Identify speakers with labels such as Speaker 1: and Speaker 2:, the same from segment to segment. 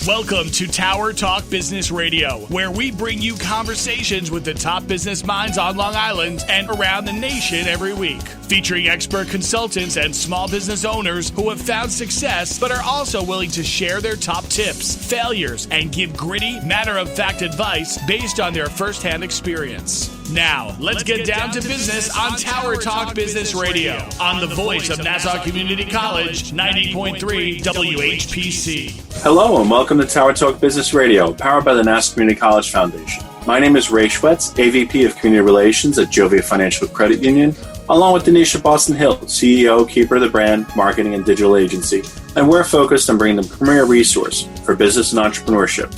Speaker 1: Welcome to Tower Talk Business Radio, where we bring you conversations with the top business minds on Long Island and around the nation every week. Featuring expert consultants and small business owners who have found success but are also willing to share their top tips, failures, and give gritty, matter-of-fact advice based on their firsthand experience. Now, let's get down to business on Tower Talk Business Radio on the voice of Nassau Community College, 90.3 WHPC.
Speaker 2: Hello and welcome to Tower Talk Business Radio, powered by the Nassau Community College Foundation. My name is Ray Schwetz, AVP of Community Relations at Jovia Financial Credit Union, along with Donyshia Boston-Hill, CEO, keeper of the brand, marketing, and digital agency, and we're focused on bringing the premier resource for business and entrepreneurship.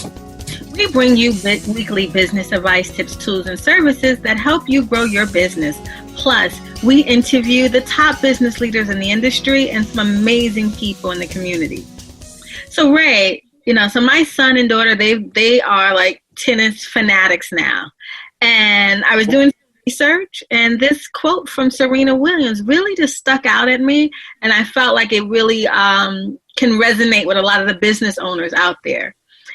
Speaker 3: We bring you weekly business advice, tips, tools, and services that help you grow your business. Plus, we interview the top business leaders in the industry and some amazing people in the community. So Ray, so my son and daughter, they are like tennis fanatics now. And I was doing some research, and this quote from Serena Williams really just stuck out at me. And I felt like it really can resonate with a lot of the business owners out there.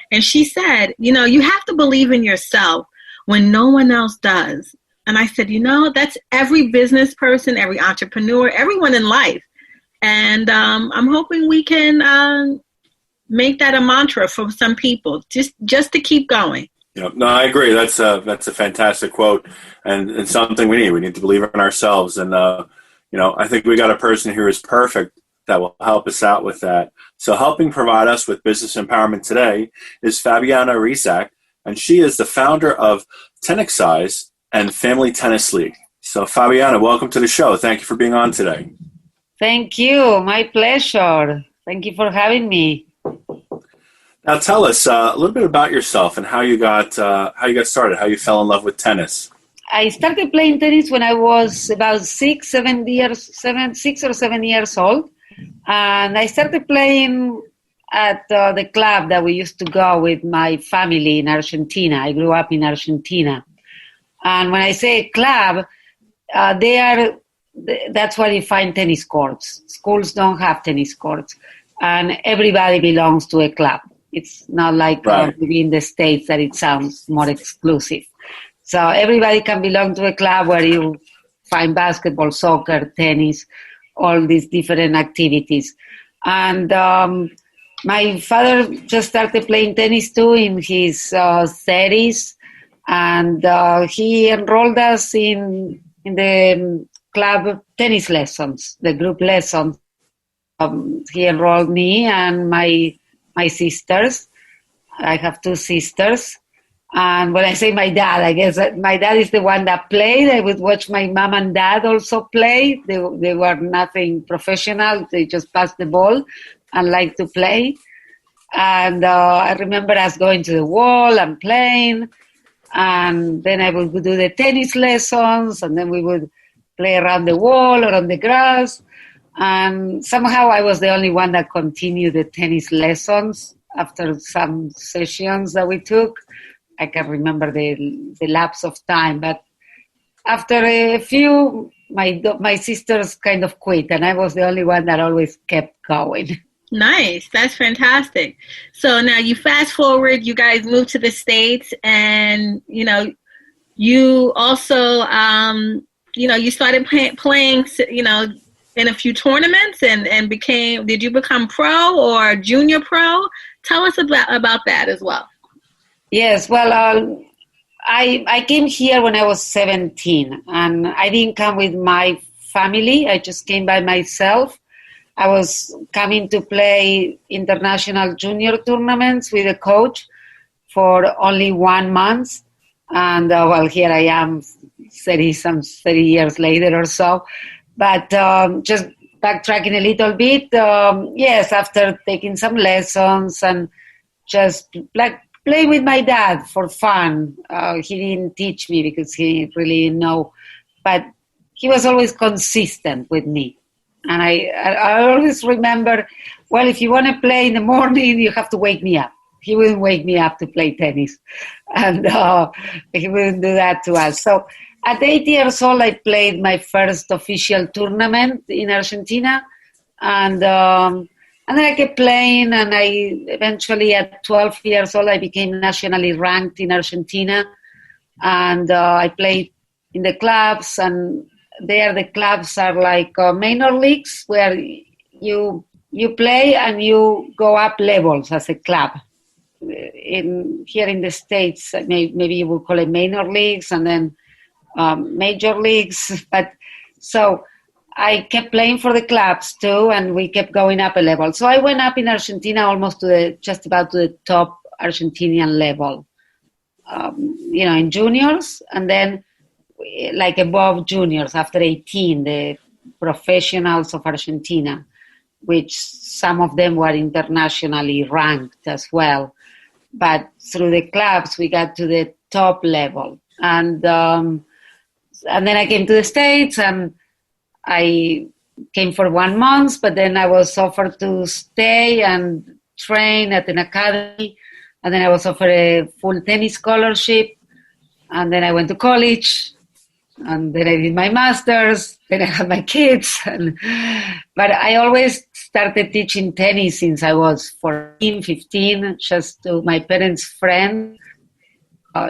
Speaker 3: And she said, you have to believe in yourself when no one else does. And I said, that's every business person, every entrepreneur, everyone in life. And I'm hoping we can make that a mantra for some people, just to keep going.
Speaker 2: Yeah, no, I agree. That's a fantastic quote and something we need. We need to believe in ourselves. And, I think we got a person here who's perfect that will help us out with that. So helping provide us with business empowerment today is Fabiana Rezak, and she is the founder of Tennixise and Family Tennis League. So Fabiana, welcome to the show. Thank you for being on today.
Speaker 4: Thank you. My pleasure. Thank you for having me.
Speaker 2: Now tell us a little bit about yourself and how you got started, how you fell in love with tennis.
Speaker 4: I started playing tennis when I was about 6 or 7 years old. And I started playing at the club that we used to go with my family in Argentina. I grew up in Argentina. And when I say club, that's where you find tennis courts. Schools don't have tennis courts. And everybody belongs to a club. It's not like maybe in the States that it sounds more exclusive. So everybody can belong to a club where you find basketball, soccer, tennis, all these different activities. And my father just started playing tennis too in his 30s. And he enrolled us in the club tennis lessons, the group lessons. He enrolled me and my sisters. I have 2 sisters. And when I say my dad, I guess that my dad is the one that played. I would watch my mom and dad also play. They were nothing professional. They just passed the ball and liked to play. And I remember us going to the wall and playing. And then I would do the tennis lessons. And then we would play around the wall or on the grass. And somehow I was the only one that continued the tennis lessons after some sessions that we took. I can remember the lapse of time, but after a few, my sisters kind of quit, and I was the only one that always kept going.
Speaker 3: Nice. That's fantastic. So now you fast forward, you guys moved to the States, and, you also, you started playing, in a few tournaments and did you become pro or junior pro? Tell us about that as well.
Speaker 4: Yes, well, I came here when I was 17, and I didn't come with my family. I just came by myself. I was coming to play international junior tournaments with a coach for only 1 month. And, here I am 30 years later or so. But just backtracking a little bit, yes, after taking some lessons and just play with my dad for fun. He didn't teach me because he really didn't know, but he was always consistent with me. And I always remember, well, if you want to play in the morning, you have to wake me up. He wouldn't wake me up to play tennis. And he wouldn't do that to us. So at 8 years old, I played my first official tournament in Argentina. And And then I kept playing, and I eventually, at 12 years old, I became nationally ranked in Argentina. And I played in the clubs, and there the clubs are like minor leagues where you play and you go up levels as a club. Here in the States, maybe you would call it minor leagues and then major leagues. But so I kept playing for the clubs too, and we kept going up a level. So I went up in Argentina almost just about to the top Argentinian level, in juniors, and then like above juniors after 18, the professionals of Argentina, which some of them were internationally ranked as well. But through the clubs, we got to the top level. And then I came to the States, and I came for 1 month, but then I was offered to stay and train at an academy. And then I was offered a full tennis scholarship. And then I went to college. And then I did my master's. Then I had my kids. But I always started teaching tennis since I was 14, 15, just to my parents' friends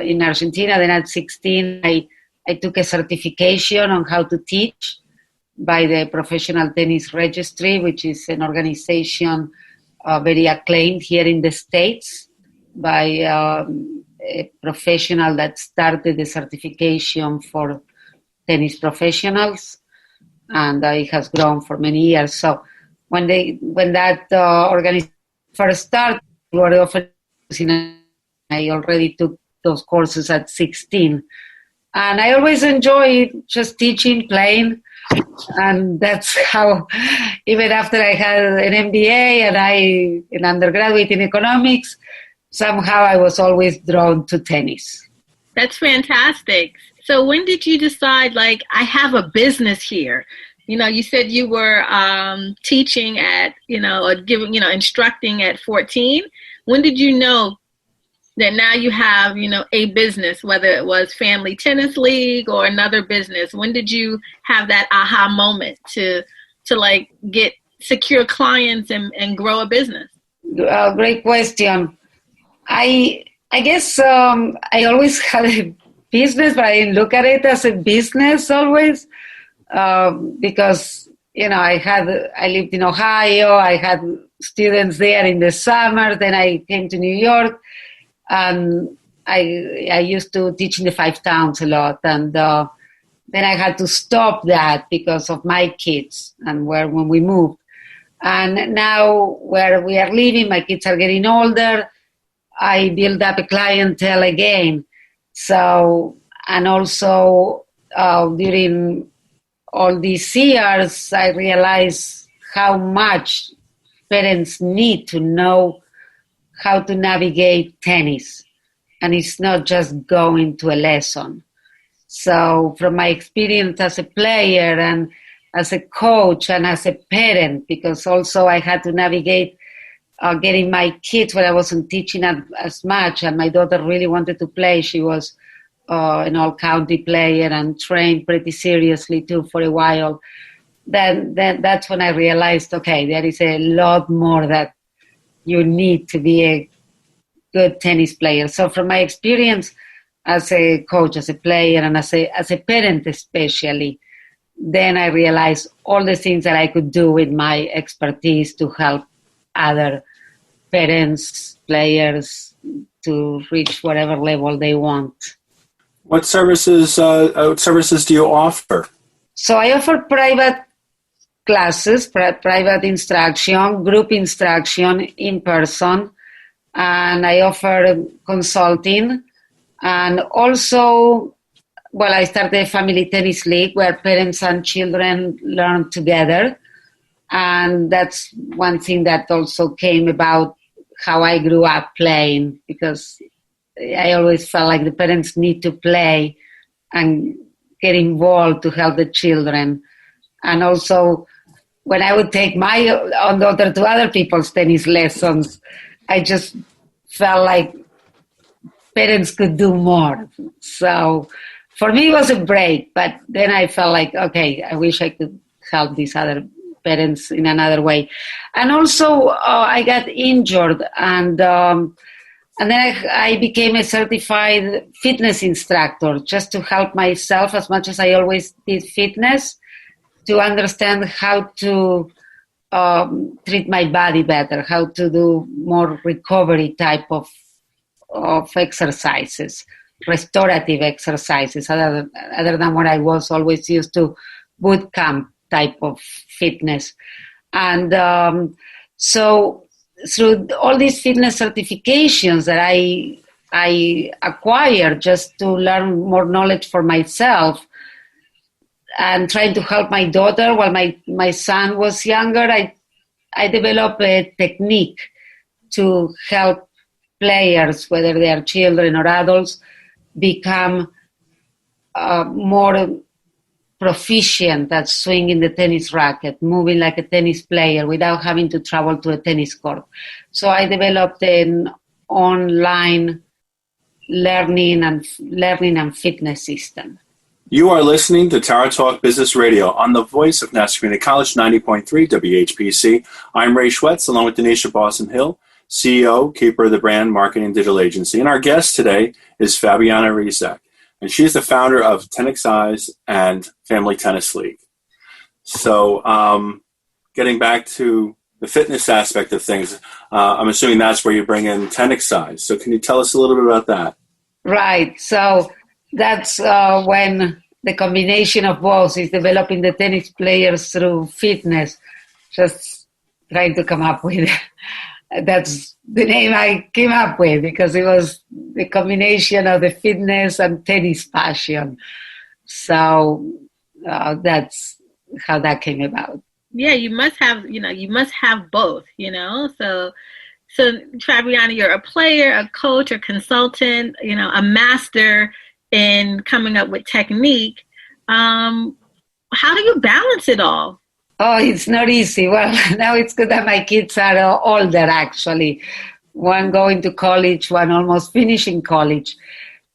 Speaker 4: in Argentina. Then at 16, I took a certification on how to teach by the Professional Tennis Registry, which is an organization very acclaimed here in the States by a professional that started the certification for tennis professionals, and it has grown for many years. So when that organization first started, we were offered, I already took those courses at 16. And I always enjoyed just teaching, playing, and that's how, even after I had an MBA and an undergraduate in economics, somehow I was always drawn to tennis.
Speaker 3: That's fantastic. So when did you decide, like, I have a business here? You said you were teaching at, or giving, instructing at 14. When did you know that now you have, a business, whether it was Family Tennis League or another business? When did you have that aha moment to like secure clients and grow a business?
Speaker 4: Great question. I guess I always had a business, but I didn't look at it as a business always, because I lived in Ohio. I had students there in the summer. Then I came to New York, and I used to teach in the 5 towns a lot, and then I had to stop that because of my kids and when we moved. And now where we are living, my kids are getting older. I build up a clientele again. So, and also during all these years, I realized how much parents need to know how to navigate tennis. And it's not just going to a lesson. So from my experience as a player and as a coach and as a parent, because also I had to navigate getting my kids when I wasn't teaching as much, and my daughter really wanted to play. She was an all-county player and trained pretty seriously too for a while. Then that's when I realized, okay, there is a lot more that you need to be a good tennis player. So from my experience as a coach, as a player, and as a parent especially, then I realized all the things that I could do with my expertise to help other parents, players, to reach whatever level they want.
Speaker 2: What services do you offer?
Speaker 4: So I offer private classes, private instruction, group instruction in person, and I offer consulting. And also, I started a family tennis league where parents and children learn together. And that's one thing that also came about how I grew up playing, because I always felt like the parents need to play and get involved to help the children. And also, when I would take my own daughter to other people's tennis lessons, I just felt like parents could do more. So for me, it was a break. But then I felt like, okay, I wish I could help these other parents in another way. And also, I got injured, and then I became a certified fitness instructor just to help myself as much as I always did fitness, to understand how to treat my body better, how to do more recovery type of exercises, restorative exercises, other than what I was always used to, boot camp type of fitness. And so through all these fitness certifications that I acquired just to learn more knowledge for myself and trying to help my daughter while my son was younger, I developed a technique to help players, whether they are children or adults, become more proficient at swinging the tennis racket, moving like a tennis player without having to travel to a tennis court. So I developed an online learning and fitness system.
Speaker 2: You are listening to Tower Talk Business Radio on the voice of National Community College, 90.3 WHPC. I'm Ray Schwetz, along with Donyshia Boston-Hill, CEO, keeper of the brand marketing and digital agency. And our guest today is Fabiana Rezak, and she's the founder of Tennixise and Family Tennis League. So getting back to the fitness aspect of things, I'm assuming that's where you bring in Tennixise. So can you tell us a little bit about that?
Speaker 4: Right. So that's when the combination of both is developing the tennis players through fitness, just trying to come up with that's the name I came up with, because it was the combination of the fitness and tennis passion. So that's how that came about.
Speaker 3: Yeah, you must have both, So Fabiana, you're a player, a coach, a consultant, a master in coming up with technique. How do you balance it all?
Speaker 4: Oh, it's not easy. Well, now it's good that my kids are older, actually. One going to college, one almost finishing college.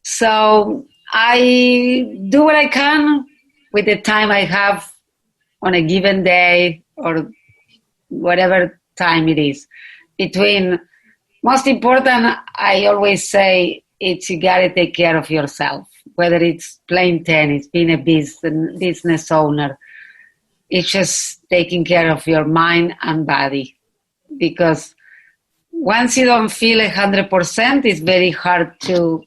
Speaker 4: So I do what I can with the time I have on a given day or whatever time it is. Most important, I always say, it's you got to take care of yourself, whether it's playing tennis, being a business owner. It's just taking care of your mind and body, because once you don't feel 100%, it's very hard to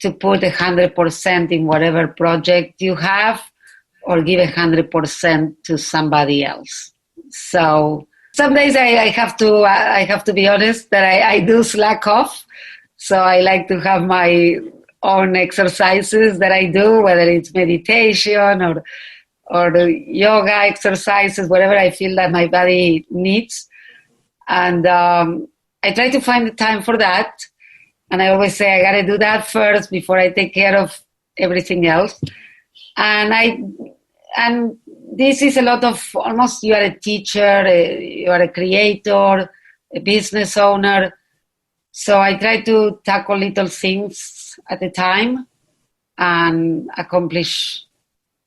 Speaker 4: put 100% in whatever project you have or give 100% to somebody else. So some days I have to be honest that I do slack off. So I like to have my own exercises that I do, whether it's meditation or the yoga exercises, whatever I feel that my body needs. And I try to find the time for that. And I always say I got to do that first before I take care of everything else. And this is a lot of almost you are a teacher, you are a creator, a business owner. So I try to tackle little things at a time and accomplish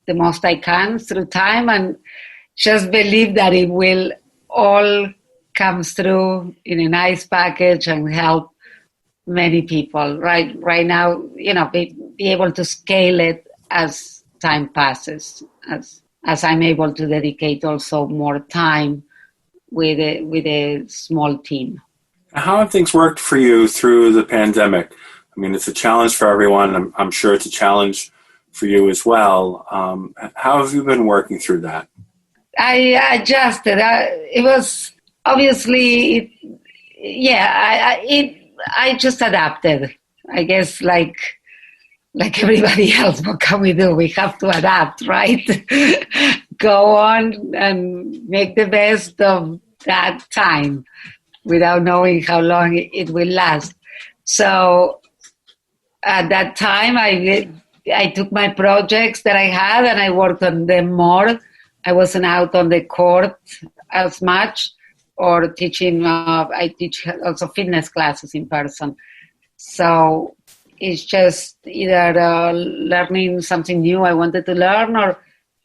Speaker 4: the most I can through time, and just believe that it will all come through in a nice package and help many people. Right now, be able to scale it as time passes, as I'm able to dedicate also more time with a small team.
Speaker 2: How have things worked for you through the pandemic? I mean, it's a challenge for everyone. I'm sure it's a challenge for you as well. How have you been working through that?
Speaker 4: I adjusted. It was obviously, I just adapted. I guess like everybody else, what can we do? We have to adapt, right? Go on and make the best of that time without knowing how long it will last. So at that time, I took my projects that I had and I worked on them more. I wasn't out on the court as much or teaching. I teach also fitness classes in person. So it's just either learning something new I wanted to learn or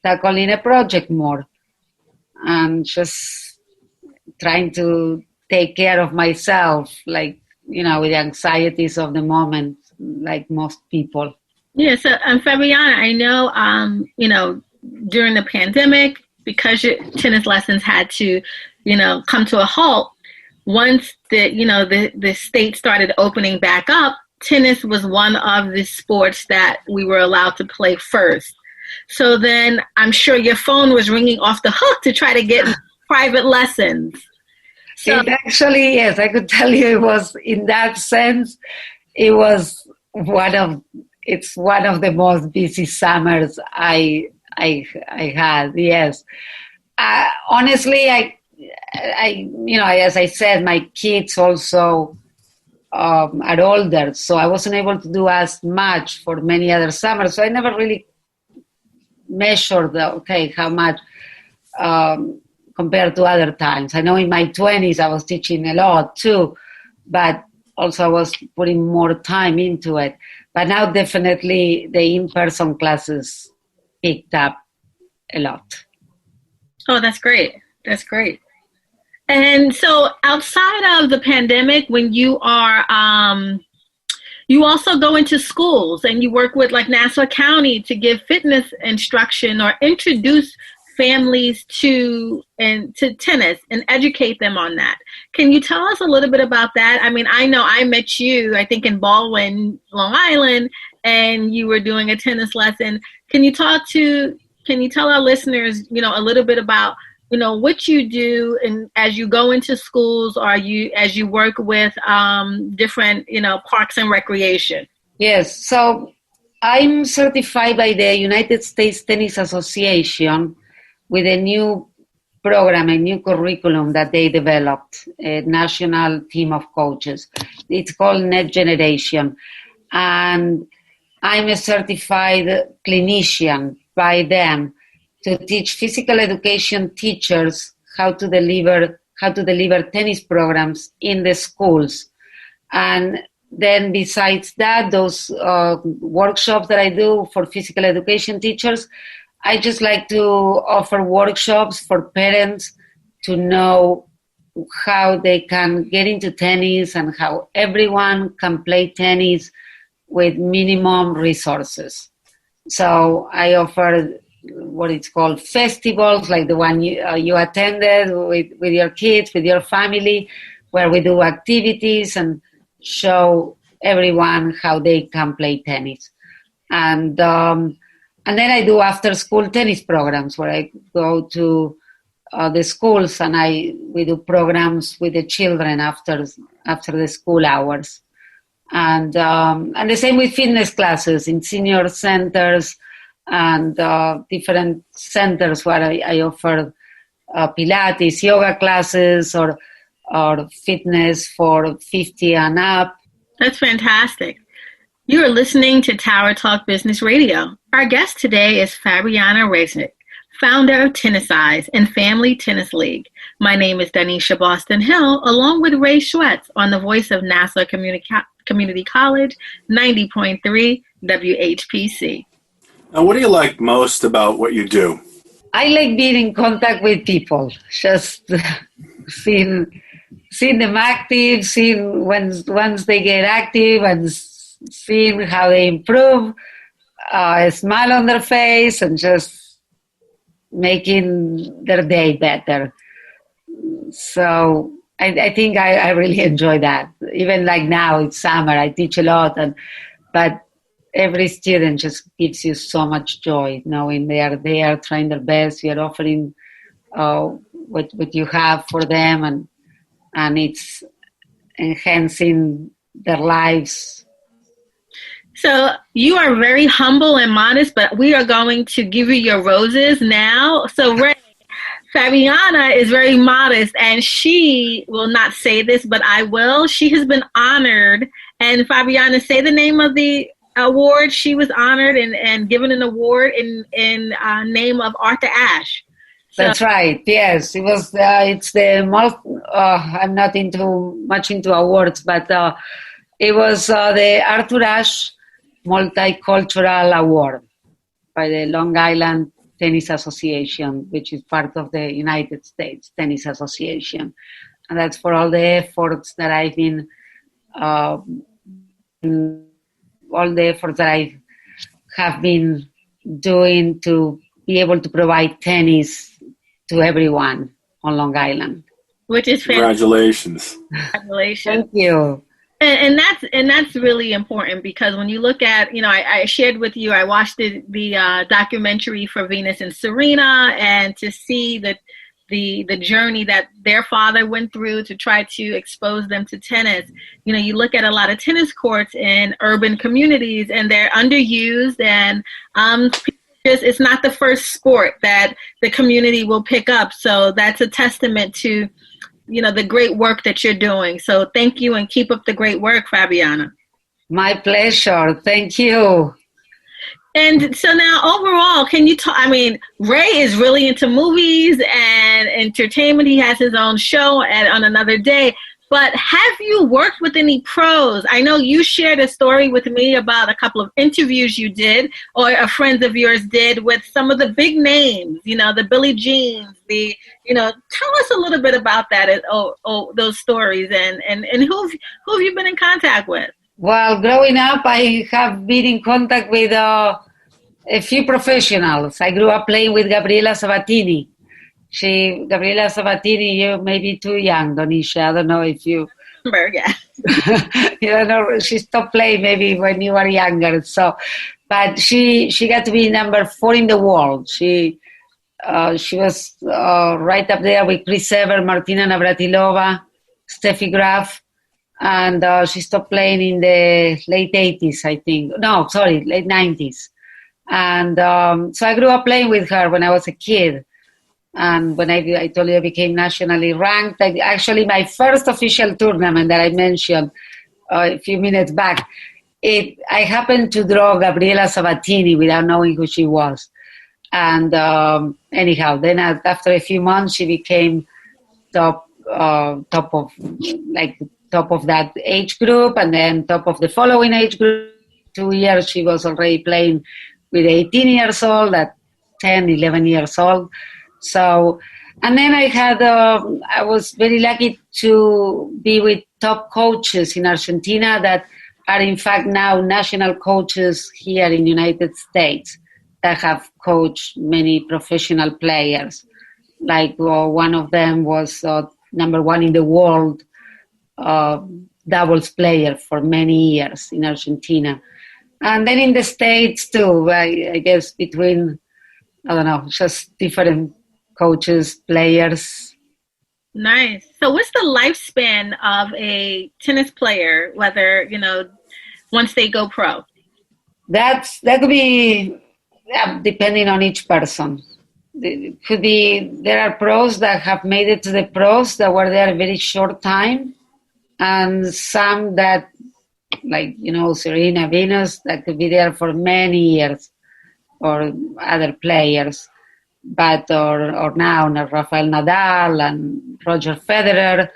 Speaker 4: tackling a project more. and just trying to take care of myself, like, with the anxieties of the moment, like most people.
Speaker 3: Yeah. So, Fabiana, I know, during the pandemic, because your tennis lessons had to, come to a halt, once the state started opening back up, tennis was one of the sports that we were allowed to play first. So then I'm sure your phone was ringing off the hook to try to get private lessons. So
Speaker 4: it actually, yes, I could tell you it was, in that sense, it was one of the most busy summers I had. Yes. Honestly, I as I said, my kids also are older, so I wasn't able to do as much for many other summers. So I never really measured how much compared to other times. I know in my 20s I was teaching a lot too, but also I was putting more time into it. But now definitely the in-person classes picked up a lot.
Speaker 3: Oh, that's great. That's great. And so outside of the pandemic, when you are, you also go into schools and you work with like Nassau County to give fitness instruction or introduce families to tennis and educate them on that. Can you tell us a little bit about that? I mean, I know I met you, I think in Baldwin, Long Island, and you were doing a tennis lesson. Can you tell our listeners, a little bit about, what you do and as you go into schools or as you work with different, parks and recreation?
Speaker 4: Yes. So I'm certified by the United States Tennis Association with a new program, a new curriculum that they developed, a national team of coaches. It's called Next Generation. And I'm a certified clinician by them to teach physical education teachers how to deliver tennis programs in the schools. And then besides that, those workshops that I do for physical education teachers, I just like to offer workshops for parents to know how they can get into tennis and how everyone can play tennis with minimum resources. So I offer what it's called festivals, like the one you attended with your kids, with your family, where we do activities and show everyone how they can play tennis. And then I do after-school tennis programs where I go to the schools and we do programs with the children after the school hours. And the same with fitness classes in senior centers and different centers where I offer Pilates, yoga classes, or fitness for 50 and up.
Speaker 3: That's fantastic. You are listening to Tower Talk Business Radio. Our guest today is Fabiana Rezak, founder of Tennixise and Family Tennis League. My name is Donyshia Boston-Hill, along with Ray Schwetz on the voice of Nassau Community College, 90.3 WHPC.
Speaker 2: Now, what do you like most about what you do?
Speaker 4: I like being in contact with people, just seeing them active, seeing once they get active and seeing how they improve, a smile on their face, and just making their day better. So I think I really enjoy that. Even like now, it's summer, I teach a lot, but every student just gives you so much joy, knowing they are there trying their best. You are offering what you have for them, and it's enhancing their lives.
Speaker 3: So you are very humble and modest, but we are going to give you your roses now. So Ray, Fabiana is very modest, and she will not say this, but I will. She has been honored. And Fabiana, say the name of the award. She was honored and given an award in name of Arthur Ashe. So,
Speaker 4: that's right. Yes, it was. It's the most. I'm not much into awards, but it was the Arthur Ashe Multicultural Award by the Long Island Tennis Association, which is part of the United States Tennis Association. And that's for all the efforts that I've been, all the efforts that I have been doing to be able to provide tennis to everyone on Long Island.
Speaker 3: Which is fantastic.
Speaker 2: Congratulations.
Speaker 3: Congratulations.
Speaker 4: Thank you.
Speaker 3: And that's really important, because when you look at, I shared with you, I watched the documentary for Venus and Serena, and to see the journey that their father went through to try to expose them to tennis. You look at a lot of tennis courts in urban communities, and they're underused, and it's not the first sport that the community will pick up. So that's a testament to the great work that you're doing. So thank you, and keep up the great work, Fabiana.
Speaker 4: My pleasure. Thank you.
Speaker 3: And so now overall, can you talk, Ray is really into movies and entertainment. He has his own show on another day. But have you worked with any pros? I know you shared a story with me about a couple of interviews you did, or a friend of yours did, with some of the big names, the Billie Jeans, tell us a little bit about that, those stories, and who have you been in contact with? Well,
Speaker 4: growing up, I have been in contact with a few professionals. I grew up playing with Gabriela Sabatini. Gabriela Sabatini, you may be too young, Donyshia. I don't know if you...
Speaker 3: Yeah.
Speaker 4: You don't know, she stopped playing maybe when you were younger. So, but she got to be number 4 in the world. She was right up there with Chris Evert, Martina Navratilova, Steffi Graf, and she stopped playing in the late 80s, I think. No, sorry, late 90s. And so I grew up playing with her when I was a kid. And when I told you I became nationally ranked, actually my first official tournament that I mentioned a few minutes back, I happened to draw Gabriela Sabatini without knowing who she was. And anyhow, then after a few months, she became top of that age group, and then top of the following age group. 2 years she was already playing with 18 years old, at 10, 11 years old. So, and then I was very lucky to be with top coaches in Argentina that are in fact now national coaches here in the United States that have coached many professional players. Like one of them was number 1 in the world doubles player for many years in Argentina. And then in the States too, I guess between, I don't know, just different coaches, players.
Speaker 3: Nice. So what's the lifespan of a tennis player, whether, once they go pro?
Speaker 4: That could be depending on each person. It could be, there are pros that have made it to the pros that were there a very short time, and some that, like, Serena, Venus, that could be there for many years, or other players. But or now Rafael Nadal and Roger Federer.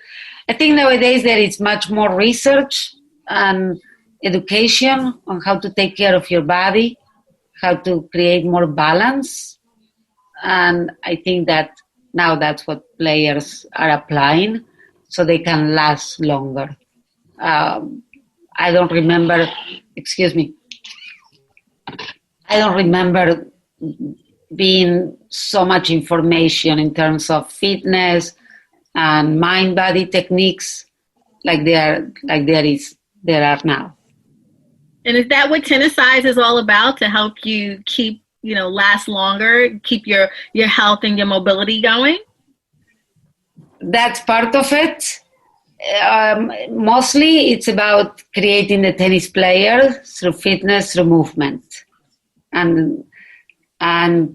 Speaker 4: I think nowadays there is much more research and education on how to take care of your body, how to create more balance. And I think that now that's what players are applying so they can last longer. I don't remember being so much information in terms of fitness and mind-body techniques like there are now.
Speaker 3: And is that what Tennixise is all about, to help you keep, last longer, keep your health and your mobility going?
Speaker 4: That's part of it. Mostly it's about creating the tennis player through fitness, through movement, and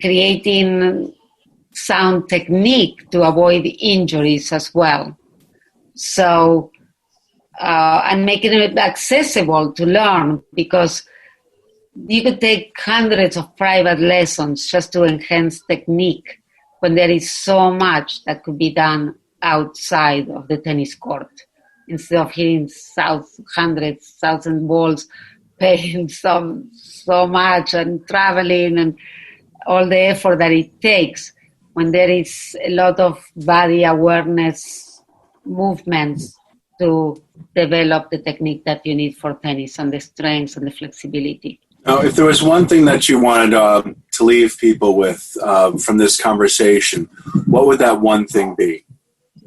Speaker 4: creating sound technique to avoid injuries as well. So, and making it accessible to learn, because you could take hundreds of private lessons just to enhance technique when there is so much that could be done outside of the tennis court. Instead of hitting hundreds, thousand balls, paying so much and traveling, all the effort that it takes when there is a lot of body awareness movements to develop the technique that you need for tennis and the strength and the flexibility.
Speaker 2: Now, if there was one thing that you wanted to leave people with from this conversation, what would that one thing be?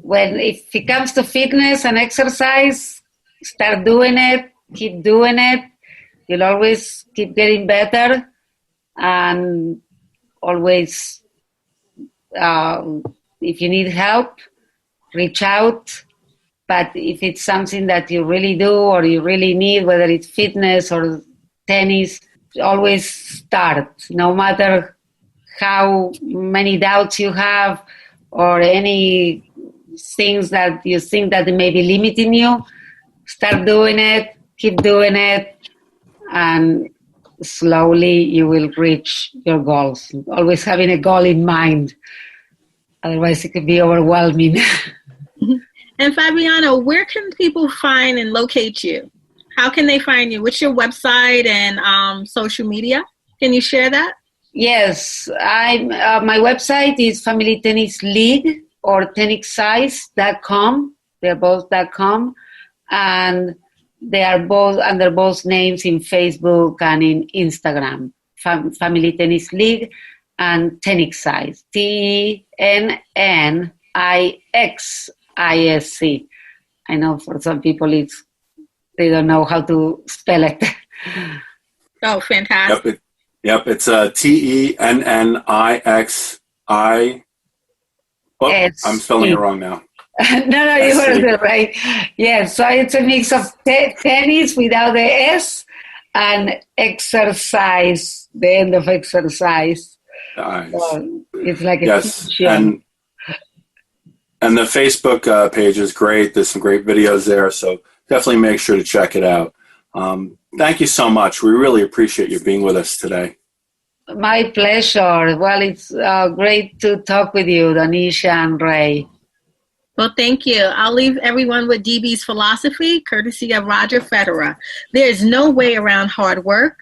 Speaker 4: Well, if it comes to fitness and exercise, start doing it, keep doing it. You'll always keep getting better, and always, if you need help, reach out. But if it's something that you really do or you really need, whether it's fitness or tennis, always start. No matter how many doubts you have or any things that you think that may be limiting you, start doing it, keep doing it, and slowly you will reach your goals. Always having a goal in mind. Otherwise, it could be overwhelming.
Speaker 3: And Fabiana, where can people find and locate you? How can they find you? What's your website and social media? Can you share that?
Speaker 4: Yes, my website is Family Tennis League or Tennixise.com. They're both .com, and they are both under both names in Facebook and in Instagram. Family Tennis League and Tennixise. TENNIXISC. I know for some people they don't know how to spell it.
Speaker 3: Oh, fantastic.
Speaker 2: Yep, it's TENNIXI. Oh, I'm spelling it wrong now.
Speaker 4: No, you heard it right. Yes, so it's a mix of tennis without the S and exercise, the end of exercise.
Speaker 2: Nice.
Speaker 4: So it's like a
Speaker 2: and the Facebook page is great. There's some great videos there, so definitely make sure to check it out. Thank you so much. We really appreciate you being with us today.
Speaker 4: My pleasure. Well, it's great to talk with you, Donyshia and Ray.
Speaker 3: Well, thank you. I'll leave everyone with DB's philosophy, courtesy of Roger Federer. There is no way around hard work.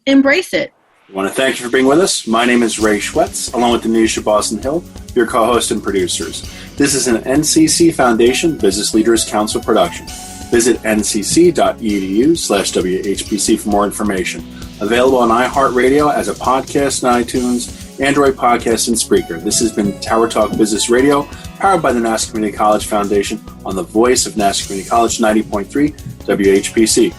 Speaker 3: Embrace it.
Speaker 2: I want to thank you for being with us. My name is Ray Schwetz, along with Donyshia Boston-Hill, your co-host and producers. This is an NCC Foundation Business Leaders Council production. Visit ncc.edu/WHPC for more information. Available on iHeartRadio as a podcast on iTunes, Android Podcast, and Spreaker. This has been Tower Talk Business Radio, powered by the Nassau Community College Foundation on the voice of Nassau Community College 90.3 WHPC.